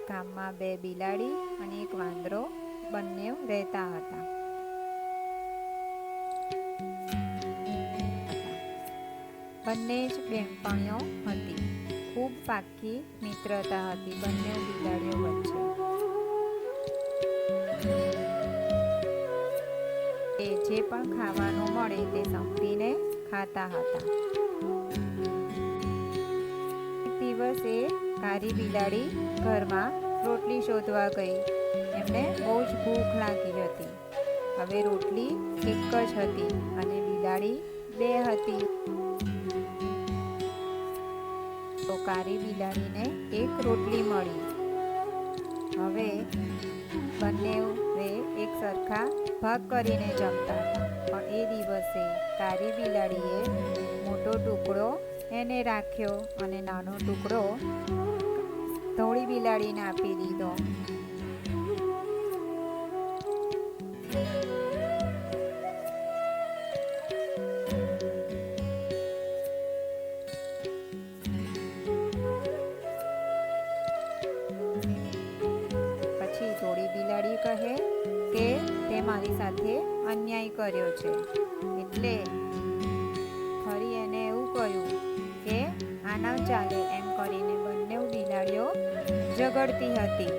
ગામમાં બે બિલાડી અને એક વાંદરો બંને રહેતા હતા. બંને જ બેનપણીઓ હતી. ખૂબ પાક્કી મિત્રતા હતી બંને બિલાડીઓ વચ્ચે. એ જે પણ ખાવાનું મળે તે સંપીને ખાતા હતા. એક દિવસ એ કાળી બિલાડી ઘરમાં રોટલી શોધવા ગઈ. એમને બહુ જ ભૂખ લાગી હતી. હવે રોટલી એક જ હતી અને બિલાડી બે હતી. તો કાળી બિલાડીને એક રોટલી મળી. હવે બંને એક સરખા ભાગ કરીને જમતા હતા. પણ એ દિવસે કાળી બિલાડીએ મોટો ટુકડો એને રાખ્યો અને નાનો ટુકડો ધોળી બિલાડીને આપી દીધો. પછી ધોળી બિલાડી કહે કે તે મારી સાથે અન્યાય કર્યો છે. એટલે ફરી એને એવું કહ્યું કે આ ના ચાલે એમ કરીને બંને બિલાડીઓ ઝઘડતી હતી.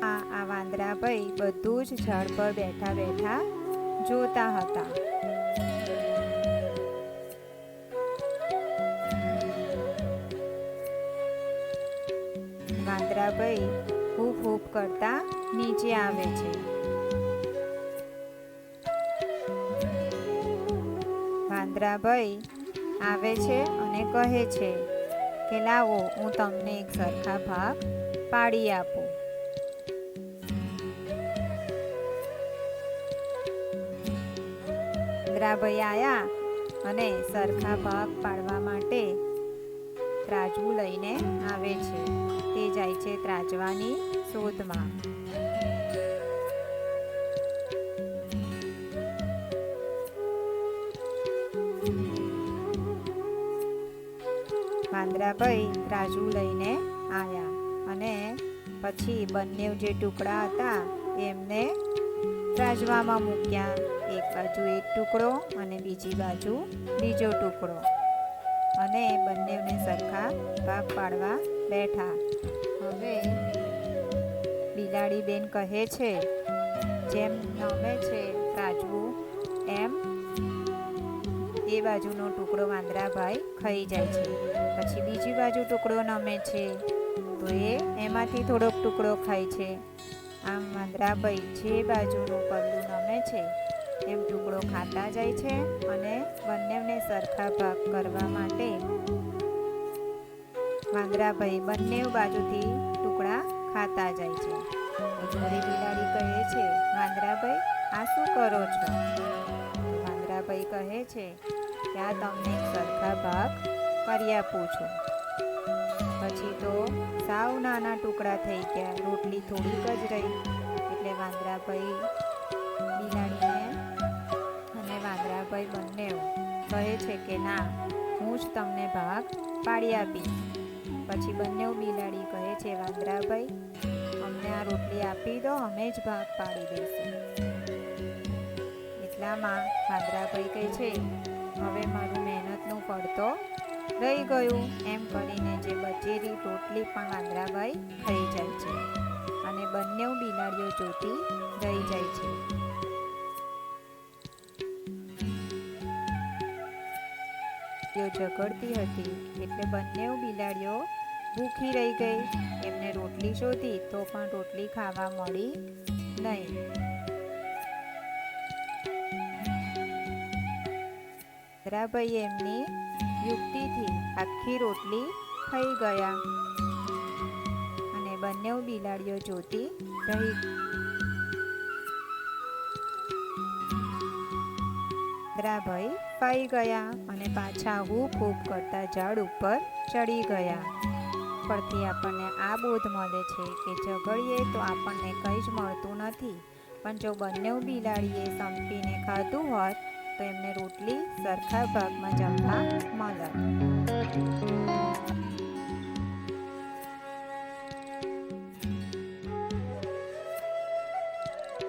આ વાંદરાભાઈ બધું જ ઝાડ પર બેઠા બેઠા જોતા હતા. વાંદરાભાઈ હૂફ હૂફ કરતા નીચે આવે છે. વાંદરાભાઈ આવે છે અને કહે છે કે લાવો હું તમને એક સરખા ભાગ પાડી આપું. વાંદરાભાઈ આયા અને સરખા ભાગ પાડવા માટે ત્રાજવું લઈને આવે છે. તે જાય છે ત્રાજવાની શોધમાં. વાંદરાભાઈ ત્રાજવું લઈને આવ્યા અને પછી બંને જે ટુકડા હતા એમને ત્રાજવામાં મૂક્યા. એક બાજુ એક ટુકડો અને બીજી બાજુ બીજો ટુકડો અને બંનેને સરખા ભાગ પાડવા બેઠા. હવે બિલાડી બેન કહે છે જેમ નમે છે ત્રાજવું એમ એ બાજુનો ટુકડો વાંદરાભાઈ ખાઈ જાય છે. પછી બીજી બાજુ ટુકડો નમે છે તો એમાંથી થોડોક ટુકડો ખાય છે. આમ વાંદરાભાઈ જે બાજુનું પલ્લું નમે છે એમ ટુકડો ખાતા જાય છે અને બંનેને સરખા ભાગ કરવા માટે વાંદરાભાઈ બંને બાજુથી ટુકડા ખાતા જાય છે. ધોળી બિલાડી કહે છે વાંદરાભાઈ આ શું કરો છો? વાંદરાભાઈ કહે છે કે આ તમને સરખા ભાગ કરી આપું છું. પછી તો સાવ નાના ટુકડા થઈ ગયા. રોટલી થોડીક જ રહી. એટલે વાંદરાભાઈ બિલાડીને અને વાંદરાભાઈ બંને કહે છે કે ના હું જ તમને ભાગ પાડી આપીશ. પછી બંને બિલાડી કહે છે વાંદરાભાઈ અમને આ રોટલી આપી દો અમે જ ભાગ પાડી દઈશું. એટલામાં વાંદરાભાઈ કહે છે હવે મારું મહેનતનું ફળ તો રહી ગયું એમ કરીને જે બચેલી રોટલી પણ વાંદરાભાઈ ખાઈ જાય છે અને બંને બિલાડીઓ જોતી રહી જાય છે. ઝઘડતી હતી એટલે બંને બિલાડીઓ ભૂખી રહી ગઈ. એમને રોટલી શોધી તો પણ રોટલી ખાવા મળી નહીં. વાંદરાભાઈ એમની યુક્તિથી આખી રોટલી ખાઈ ગયા અને બંને બિલાડીઓ જોતી રહી. વાંદરાભાઈ પાઈ ગયા અને પાછા હૂફ હૂફ કરતા ઝાડ ઉપર ચડી ગયા. પરથી આપણને આ બોધ મળે છે કે ઝઘડીએ તો આપણને કંઈ જ મળતું નથી, પણ જો બંને બિલાડીએ સંપીને ખાધું હોત તો એમને રોટલી સરખા ભાગમાં જમવા મળત.